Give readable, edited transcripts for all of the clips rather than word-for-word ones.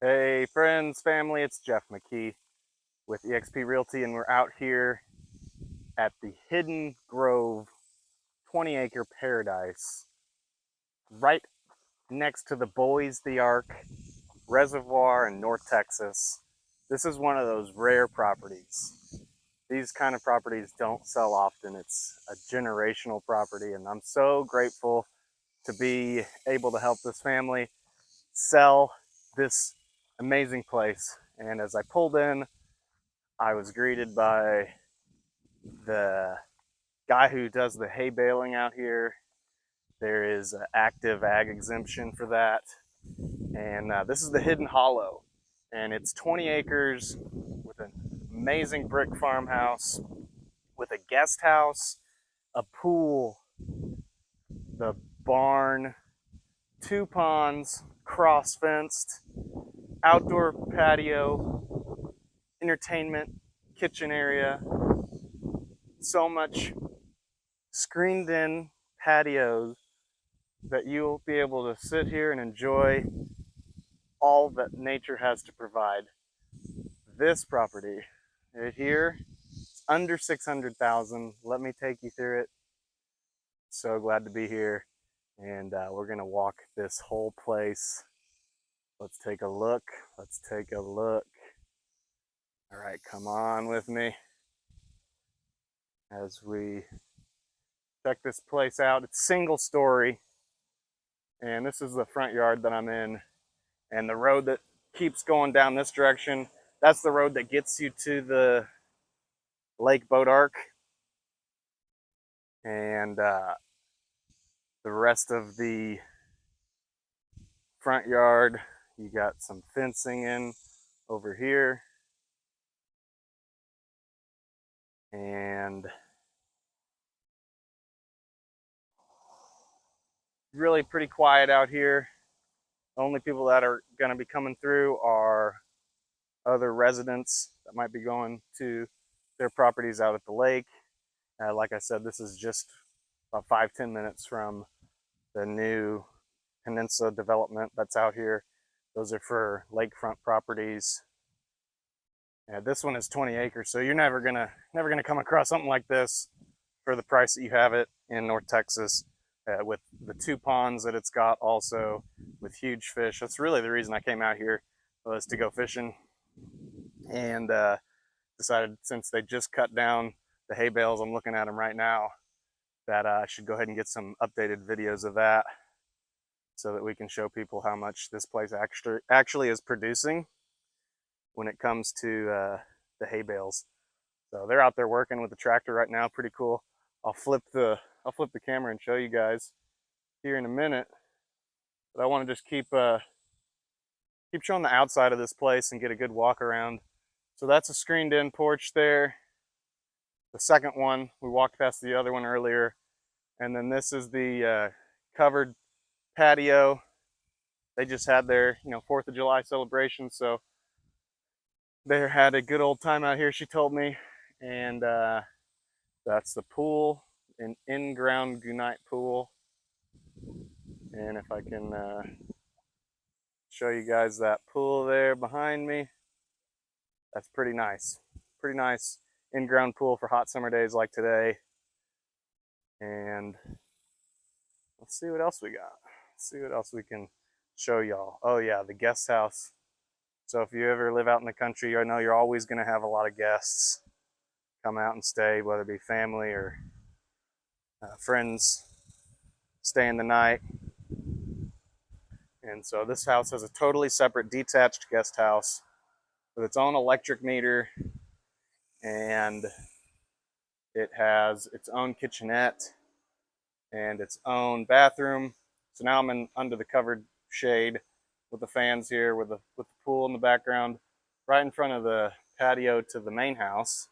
Hey friends, family, it's Jeff McKee with eXp Realty, and we're out here at the Hidden Grove 20-acre paradise right next to the Bois D Ark Reservoir in North Texas. This is one of those rare properties. These kind of properties don't sell often. It's a generational property, and I'm so grateful to be able to help this family sell this amazing place. And as I pulled in, I was greeted by the guy who does the hay baling out here. There is an active ag exemption for that. And this is the Hidden Hollow. And it's 20 acres with an amazing brick farmhouse, with a guest house, a pool, the barn, 2 ponds, cross fenced, outdoor patio, entertainment, kitchen area, so much screened in patios that you'll be able to sit here and enjoy all that nature has to provide. This property right here, under 600,000. Let me take you through it. So glad to be here, and we're gonna walk this whole place. Let's take a look. Let's take a look. All right, come on with me as we check this place out. It's single story, and this is the front yard that I'm in. And the road that keeps going down this direction, that's the road that gets you to the Lake Boat Ark. And the rest of the front yard, you got some fencing in over here. And really pretty quiet out here. The only people that are going to be coming through are other residents that might be going to their properties out at the lake. Like I said, this is just about 5-10 minutes from the new peninsula development that's out here. Those are for lakefront properties. This one is 20 acres, so you're never gonna come across something like this for the price that you have it in North Texas, with the 2 ponds that it's got, also with huge fish. That's really the reason I came out here, was to go fishing, and decided, since they just cut down the hay bales, I'm looking at them right now, that I should go ahead and get some updated videos of that, so that we can show people how much this place actually is producing when it comes to the hay bales. So they're out there working with the tractor right now. Pretty cool. I'll flip the camera and show you guys here in a minute. But I want to just keep showing the outside of this place and get a good walk around. So that's a screened in porch there. The second one, we walked past the other one earlier. And then this is the covered patio. They just had their 4th of July celebration, so they had a good old time out here, she told me. And that's the pool, an in-ground gunite pool. And if I can show you guys that pool there behind me, that's pretty nice. Pretty nice in-ground pool for hot summer days like today. And let's see what else we got. Let's see what else we can show y'all. Oh yeah, the guest house. So if you ever live out in the country, I know you're always going to have a lot of guests come out and stay, whether it be family or friends staying the night. And so this house has a totally separate detached guest house with its own electric meter, and it has its own kitchenette and its own bathroom. So now I'm under the covered shade with the fans here, with the pool in the background, right in front of the patio to the main house.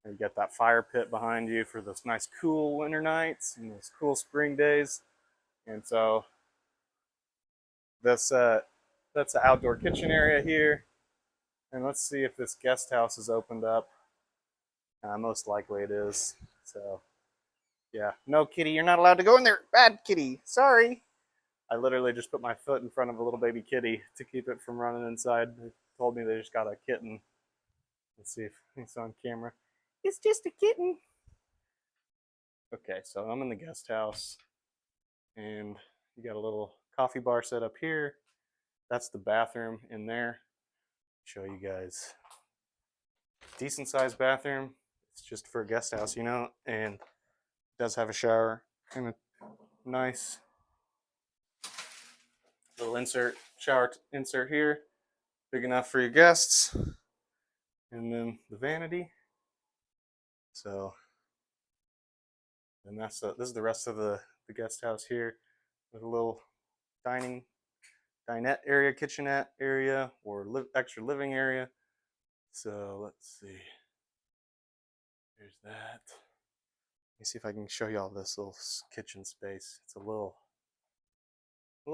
And you got that fire pit behind you for those nice cool winter nights and those cool spring days. And so that's the outdoor kitchen area here. And let's see if this guest house is opened up. Most likely it is. So yeah, no, kitty, you're not allowed to go in there. Bad kitty, sorry. I literally just put my foot in front of a little baby kitty to keep it from running inside. They told me they just got a kitten. Let's see if it's on camera. It's just a kitten. Okay, so I'm in the guest house, and you got a little coffee bar set up here. That's the bathroom in there. Show you guys. Decent sized bathroom. It's just for a guest house, you know, and it does have a shower and a nice little shower insert here, big enough for your guests. And then the vanity. So, and this is the rest of the guest house here, with a little dinette area, kitchenette area, or extra living area. So let's see. There's that. Let me see if I can show you all this little kitchen space. It's a little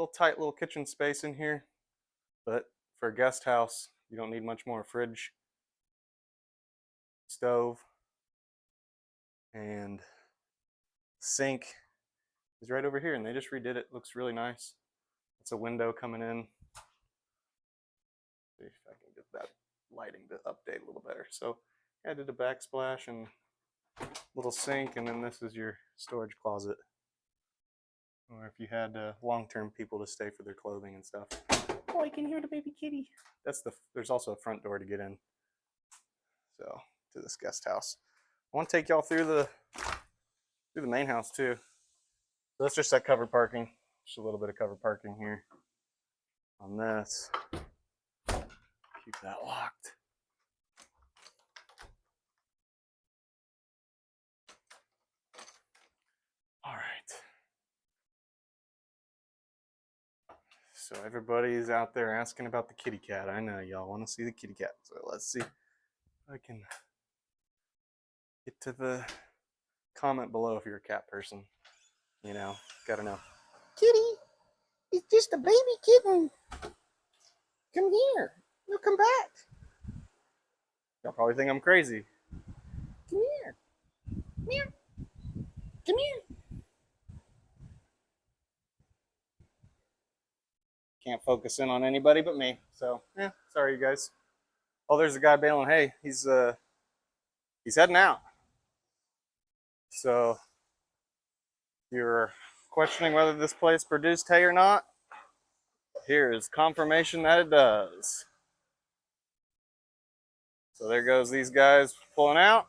tight little kitchen space in here, but for a guest house, you don't need much more. Fridge, stove, and sink is right over here, and they just redid it. Looks really nice. It's a window coming in. See if I can get that lighting to update a little better. So I did a backsplash and little sink, and then this is your storage closet, or if you had long-term people to stay for their clothing and stuff. Oh, I can hear the baby kitty. There's also a front door to get in, so to this guest house. I want to take y'all through the main house too. So that's just that covered parking. Just a little bit of covered parking here on this. Keep that locked. All right. So everybody's out there asking about the kitty cat. I know y'all want to see the kitty cat. So let's see if I can get to the comment below if you're a cat person. You know, gotta know. Kitty, it's just a baby kitten. Come here. No, come back. Y'all probably think I'm crazy. Come here. Meow. Come here. Can't focus in on anybody but me. So, yeah, sorry you guys. Oh, there's a guy baling hay. He's heading out. So, you're questioning whether this place produced hay or not? Here is confirmation that it does. So there goes these guys pulling out,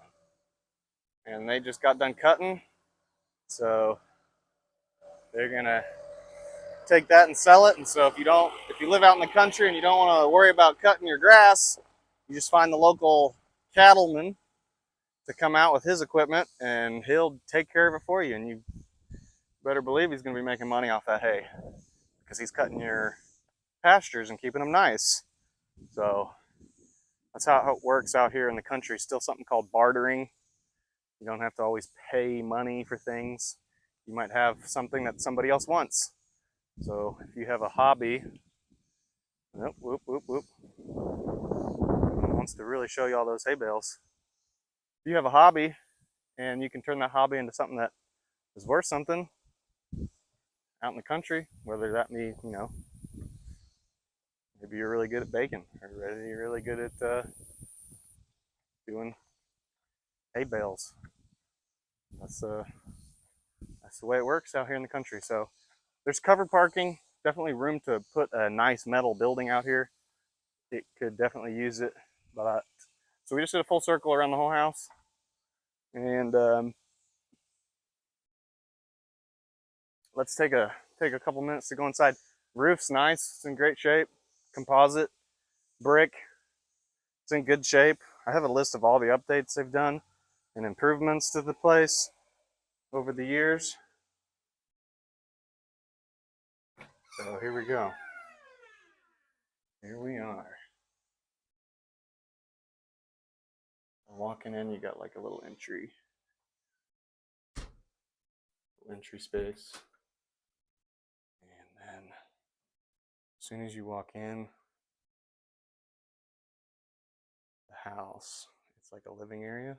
and they just got done cutting. So they're gonna take that and sell it. And so if you live out in the country and you don't want to worry about cutting your grass, you just find the local cattleman to come out with his equipment, and he'll take care of it for you. And you better believe he's gonna be making money off that hay, because he's cutting your pastures and keeping them nice. So that's how it works out here in the country. Still something called bartering. You don't have to always pay money for things. You might have something that somebody else wants. So if you have a hobby, whoop, whoop, whoop. Someone wants to really show you all those hay bales. If you have a hobby and you can turn that hobby into something that is worth something out in the country, whether that be, you know, maybe you're really good at baking, or you're really good at doing hay bales. That's the way it works out here in the country. So there's covered parking, definitely room to put a nice metal building out here. It could definitely use it. But so we just did a full circle around the whole house, and let's take a couple minutes to go inside. Roof's nice, it's in great shape. Composite, brick, it's in good shape. I have a list of all the updates they've done and improvements to the place over the years. So here we go. Here we are. Walking in, you got like a little entry space. And then as soon as you walk in the house, it's like a living area.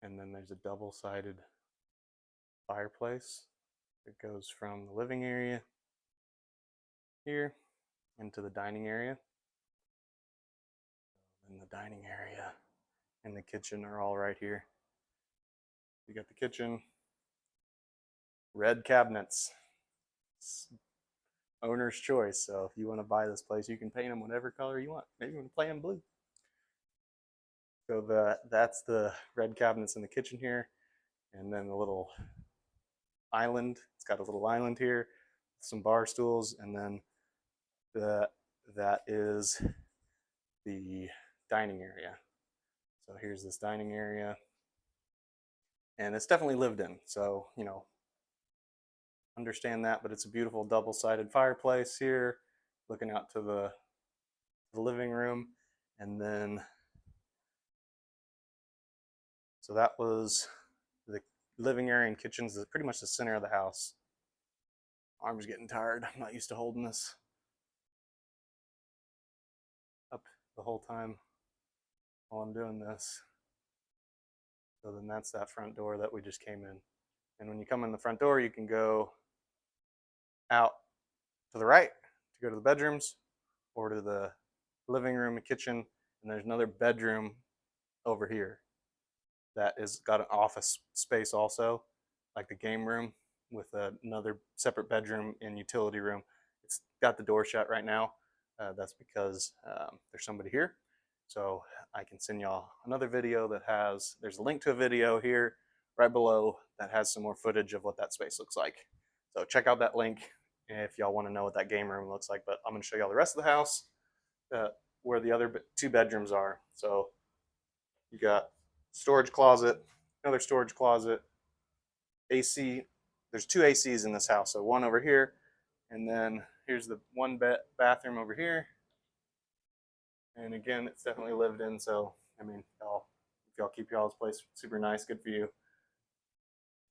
And then there's a double-sided fireplace It goes from the living area here into the dining area. And the dining area and the kitchen are all right here. You got the kitchen, red cabinets. It's owner's choice. So if you want to buy this place, you can paint them whatever color you want. Maybe you want to play them blue. So that's the red cabinets in the kitchen here, and then the little island. It's got a little island here, some bar stools, and then that is the dining area. So here's this dining area, and it's definitely lived in. So understand that, but it's a beautiful double-sided fireplace here, looking out to the living room, and then so that was the living area and kitchen's pretty much the center of the house. Arm's getting tired. I'm not used to holding this up the whole time while I'm doing this. So then that's that front door that we just came in. And when you come in the front door, you can go out to the right to go to the bedrooms or to the living room and kitchen. And there's another bedroom over here that is got an office space also, like the game room with another separate bedroom and utility room. It's got the door shut right now. That's because there's somebody here. So I can send y'all another video that there's a link to a video here right below that has some more footage of what that space looks like. So check out that link if y'all want to know what that game room looks like. But I'm going to show y'all the rest of the house where the other two bedrooms are. So you got storage closet, another storage closet, AC. There's two ACs in this house. So one over here, and then here's the one bathroom over here. And again, it's definitely lived in. So, I mean, if y'all keep y'all's place super nice, good for you.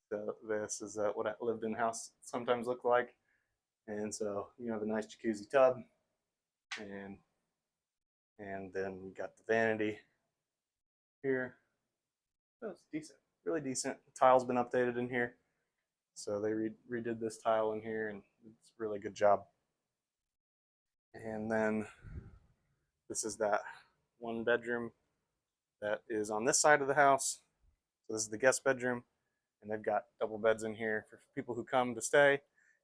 So this is what a lived in house sometimes look like. And so, the nice jacuzzi tub. And then you got the vanity here. So it's decent, really decent. The tile's been updated in here. So they redid this tile in here, and it's a really good job. And then this is that one bedroom that is on this side of the house. So this is the guest bedroom, and they've got double beds in here for people who come to stay.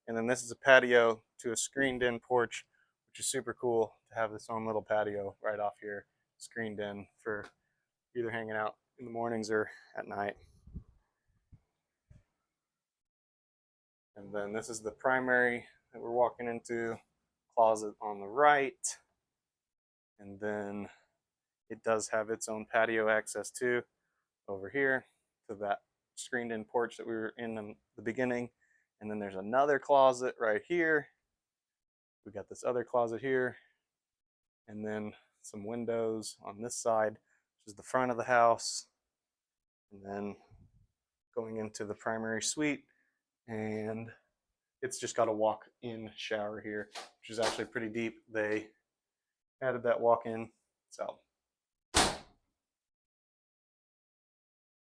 And then this is a patio to a screened in porch, which is super cool to have this own little patio right off here, screened in for either hanging out in the mornings or at night. And then this is the primary that we're walking into, closet on the right. And then it does have its own patio access too over here to that screened in porch that we were in the beginning. And then there's another closet right here. We got this other closet here, and then some windows on this side, which is the front of the house. And then going into the primary suite, and it's just got a walk-in shower here, which is actually pretty deep. They added that walk-in. So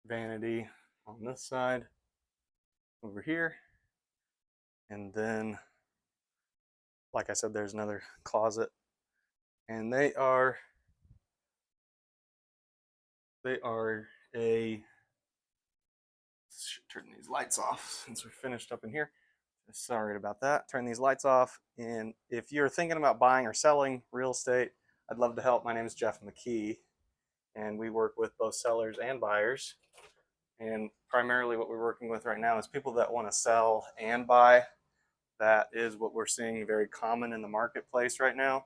vanity on this side over here. And then, like I said, there's another closet. And they are turn these lights off since we're finished up in here. Sorry about that. Turn these lights off. And if you're thinking about buying or selling real estate, I'd love to help. My name is Jeff McKee, and we work with both sellers and buyers. And primarily what we're working with right now is people that want to sell and buy. That is what we're seeing very common in the marketplace right now.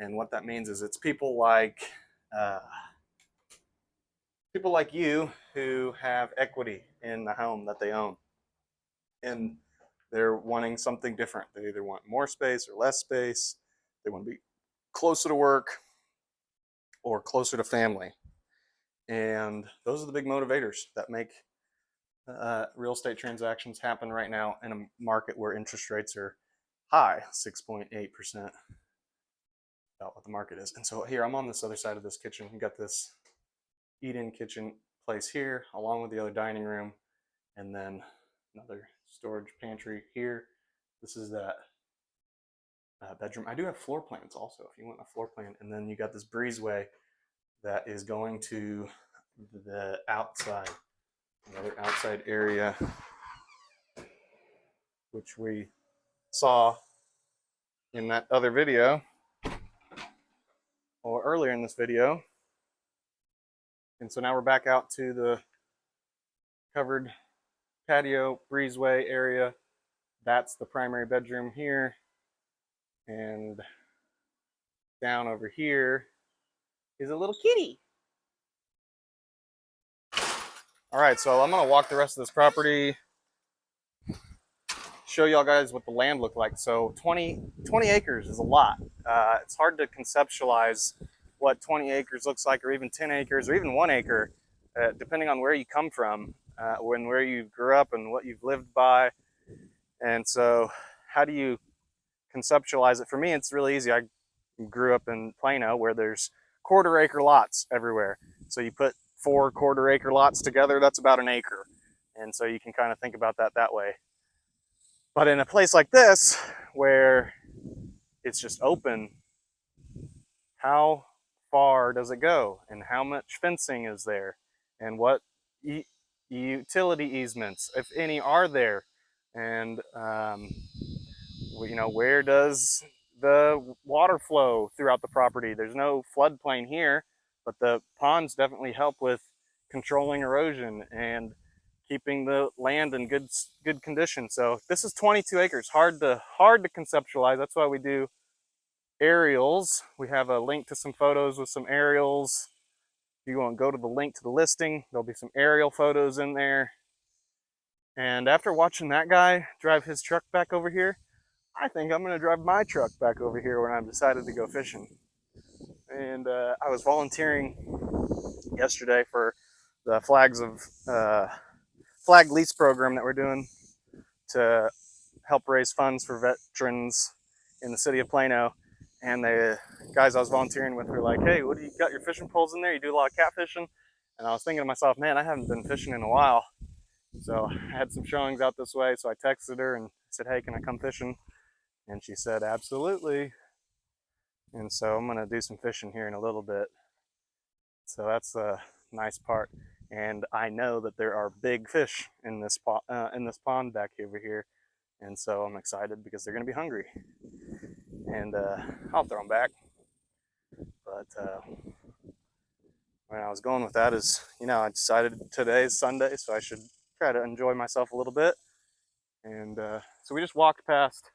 And what that means is it's people like you who have equity in the home that they own. And they're wanting something different. They either want more space or less space. They want to be closer to work or closer to family. And those are the big motivators that make real estate transactions happen right now in a market where interest rates are high, 6.8%, about what the market is. And so here I'm on this other side of this kitchen. You got this eat-in kitchen place here, along with the other dining room, and then another storage pantry here. This is that bedroom. I do have floor plans also if you want a floor plan. And then you got this breezeway that is going to the outside, another outside area, which we saw in that other video or earlier in this video. And so now we're back out to the covered patio breezeway area. That's the primary bedroom here. And down over here is a little kitty. All right, so I'm gonna walk the rest of this property, show y'all guys what the land looked like. So 20 acres is a lot. It's hard to conceptualize what 20 acres looks like, or even 10 acres, or even 1 acre, depending on where you come from, where you grew up and what you've lived by. And so how do you conceptualize it? For me, it's really easy. I grew up in Plano where there's quarter-acre lots everywhere. So you put 4 quarter-acre lots together, that's about an acre. And so you can kind of think about that way. But in a place like this, where it's just open, how far does it go? And how much fencing is there? And what utility easements, if any, are there? And, you know, where does the water flow throughout the property? There's no floodplain here, but the ponds definitely help with controlling erosion and keeping the land in good condition. So this is 22 acres. Hard to conceptualize. That's why we do aerials. We have a link to some photos with some aerials. If you want to go to the link to the listing, there'll be some aerial photos in there. And after watching that guy drive his truck back over here, I think I'm going to drive my truck back over here when I've decided to go fishing. And I was volunteering yesterday for the flag lease program that we're doing to help raise funds for veterans in the city of Plano. And the guys I was volunteering with were like, hey, what do you got your fishing poles in there? You do a lot of catfishing? And I was thinking to myself, man, I haven't been fishing in a while. So I had some showings out this way. So I texted her and said, hey, can I come fishing? And she said, absolutely. And so I'm gonna do some fishing here in a little bit. So that's a nice part. And I know that there are big fish in this pond back over here. And so I'm excited because they're gonna be hungry. And I'll throw them back. But where I was going with that is, you know, I decided today is Sunday, so I should try to enjoy myself a little bit. And so we just walked past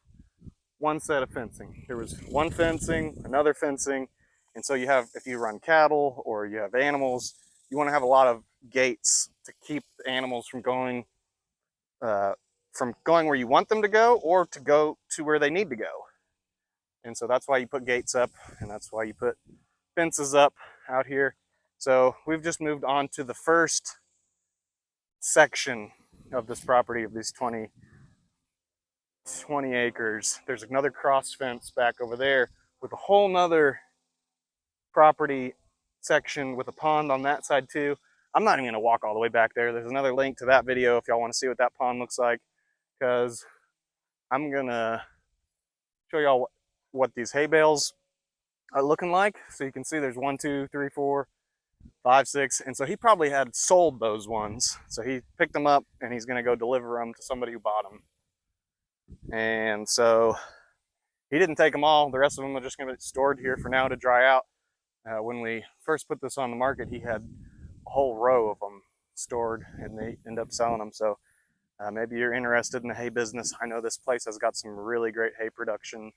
one set of fencing. There was one fencing, another fencing. And so you have, if you run cattle or you have animals, you want to have a lot of gates to keep the animals from going where you want them to go, or to go to where they need to go. And so that's why you put gates up, and that's why you put fences up out here. So we've just moved on to the first section of this property, of these 20 acres. There's another cross fence back over there with a whole nother property section with a pond on that side too. I'm not even gonna walk all the way back there. There's another link to that video if y'all want to see what that pond looks like, because I'm gonna show y'all what these hay bales are looking like. So you can see there's 1, 2, 3, 4, 5, 6. And so he probably had sold those ones. So he picked them up and he's gonna go deliver them to somebody who bought them. And so he didn't take them all. The rest of them are just gonna be stored here for now to dry out. When we first put this on the market, he had a whole row of them stored, and they end up selling them. So maybe you're interested in the hay business. I know this place has got some really great hay production.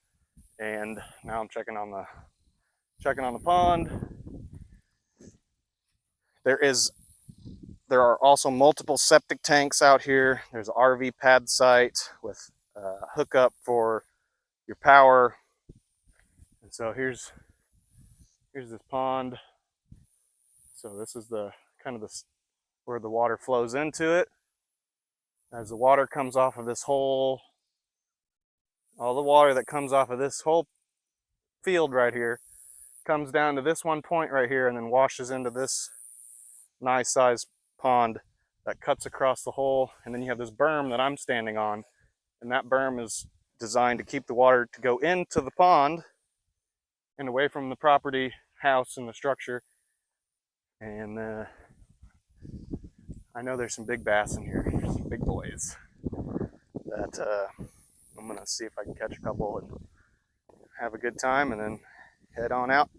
And now I'm checking on the pond. There are also multiple septic tanks out here. There's an RV pad site with a hookup for your power. And so here's this pond. So this is the kind of where the water flows into it. As the water comes off of this whole, all the water that comes off of this whole field right here comes down to this one point right here and then washes into this nice sized pond that cuts across the hole, and then you have this berm that I'm standing on, and that berm is designed to keep the water to go into the pond and away from the property, house, and the structure. And I know there's some big bass in here, some big boys that I'm gonna see if I can catch a couple and have a good time and then head on out.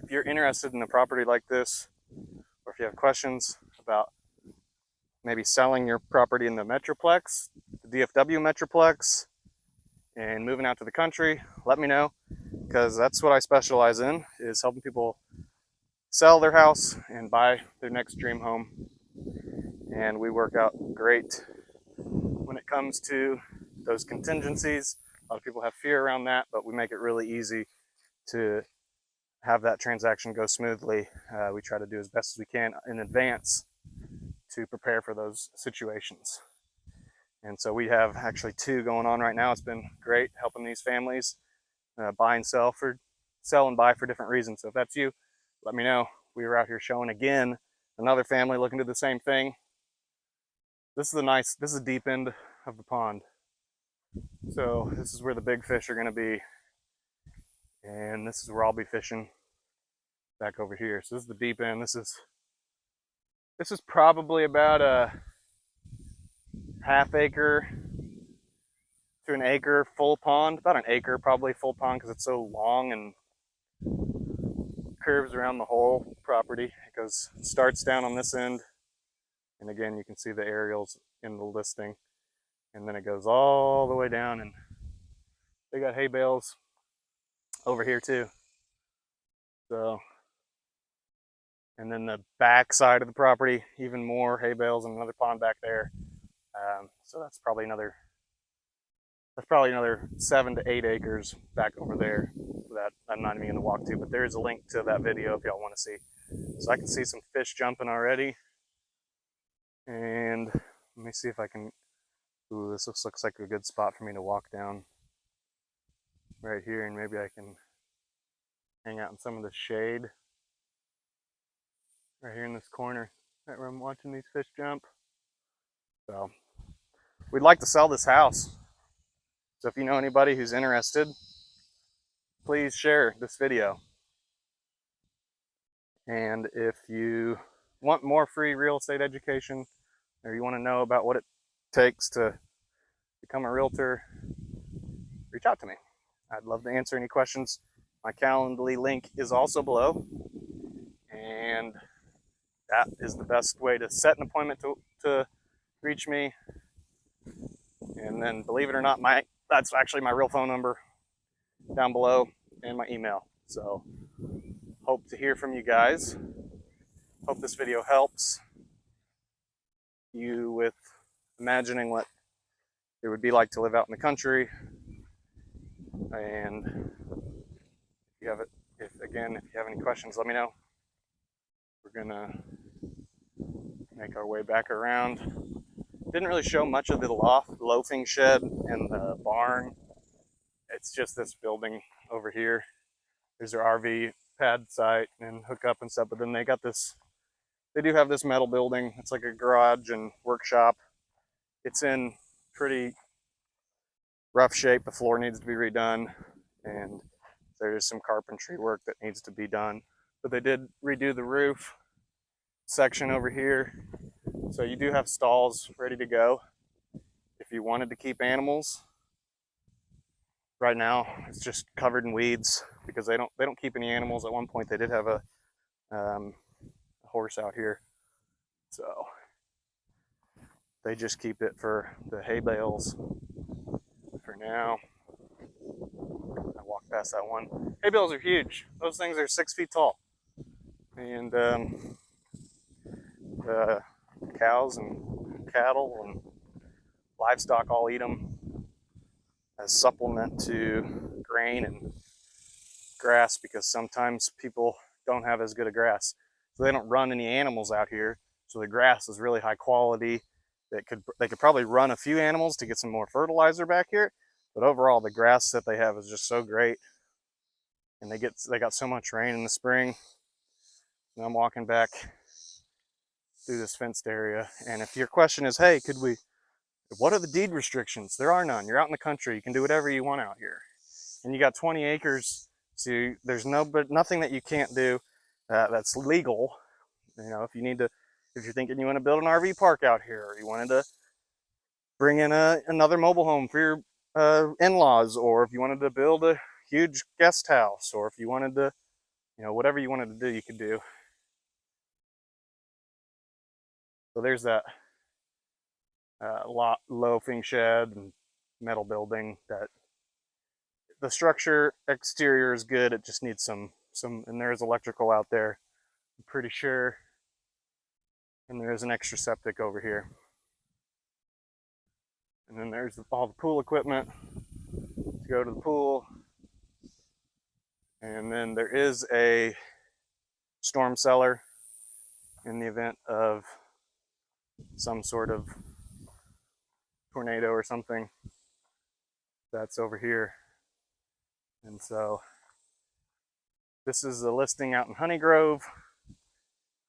If you're interested in a property like this, or if you have questions about maybe selling your property in the Metroplex, the DFW Metroplex, and moving out to the country, let me know, because that's what I specialize in, is helping people sell their house and buy their next dream home. And we work out great when it comes to those contingencies. A lot of people have fear around that, but we make it really easy to have that transaction go smoothly. We try to do as best as we can in advance to prepare for those situations. And so we have actually 2 going on right now. It's been great helping these families buy and sell and buy for different reasons. So if that's you, let me know. We were out here showing again another family looking to do the same thing. This is a deep end of the pond. So this is where the big fish are going to be. And this is where I'll be fishing back over here. So this is the deep end. This is probably about a half acre to an acre full pond. About an acre probably full pond, because it's so long and curves around the whole property. It starts down on this end, and again you can see the aerials in the listing, and then it goes all the way down, and they got hay bales over here too. So, and then the back side of the property, even more hay bales and another pond back there. So that's probably another 7 to 8 acres back over there that I'm not even going to walk to, but there's a link to that video if y'all want to see. So I can see some fish jumping already, and let me see if I can. Ooh, this looks like a good spot for me to walk down right here, and maybe I can hang out in some of the shade right here in this corner, right where I'm watching these fish jump. So we'd like to sell this house. So if you know anybody who's interested, please share this video. And if you want more free real estate education, or you want to know about what it takes to become a realtor, reach out to me. I'd love to answer any questions. My Calendly link is also below, and that is the best way to set an appointment to reach me. And then, believe it or not, that's actually my real phone number down below, and my email. So hope to hear from you guys. Hope this video helps you with imagining what it would be like to live out in the country. And if you have any questions, let me know. We're gonna make our way back around. Didn't really show much of the loafing shed and the barn. It's just this building over here. There's their RV pad site and hookup and stuff, but then they do have this metal building. It's like a garage and workshop. It's in pretty rough shape. The floor needs to be redone, and there's some carpentry work that needs to be done. But they did redo the roof section over here. So you do have stalls ready to go if you wanted to keep animals. Right now it's just covered in weeds because they don't keep any animals. At one point they did have a horse out here, so they just keep it for the hay bales for now. I walked past that one. Hay bales are huge. Those things are 6 feet tall, and the cows and cattle and livestock all eat them as supplement to grain and grass, because sometimes people don't have as good a grass, so they don't run any animals out here. So the grass is really high quality. They could probably run a few animals to get some more fertilizer back here, but overall the grass that they have is just so great. And they got so much rain in the spring. And I'm walking back through this fenced area. And if your question is, hey, what are the deed restrictions? There are none. You're out in the country. You can do whatever you want out here. And you got 20 acres, so there's nothing that you can't do that's legal. You know, if you're thinking you want to build an RV park out here, or you wanted to bring in another mobile home for your in-laws, or if you wanted to build a huge guest house, or if you wanted to, you know, whatever you wanted to do, you could do. So there's that loafing shed and metal building. That the structure exterior is good. It just needs some, and there's electrical out there, I'm pretty sure. And there's an extra septic over here. And then there's all the pool equipment to go to the pool. And then there is a storm cellar in the event of some sort of tornado or something. That's over here. And so this is a listing out in Honey Grove,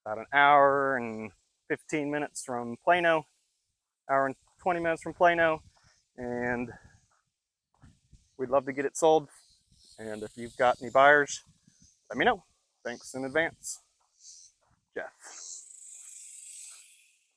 about an hour and 15 minutes from Plano, hour and 20 minutes from Plano. And we'd love to get it sold. And if you've got any buyers, let me know. Thanks in advance. Jeff.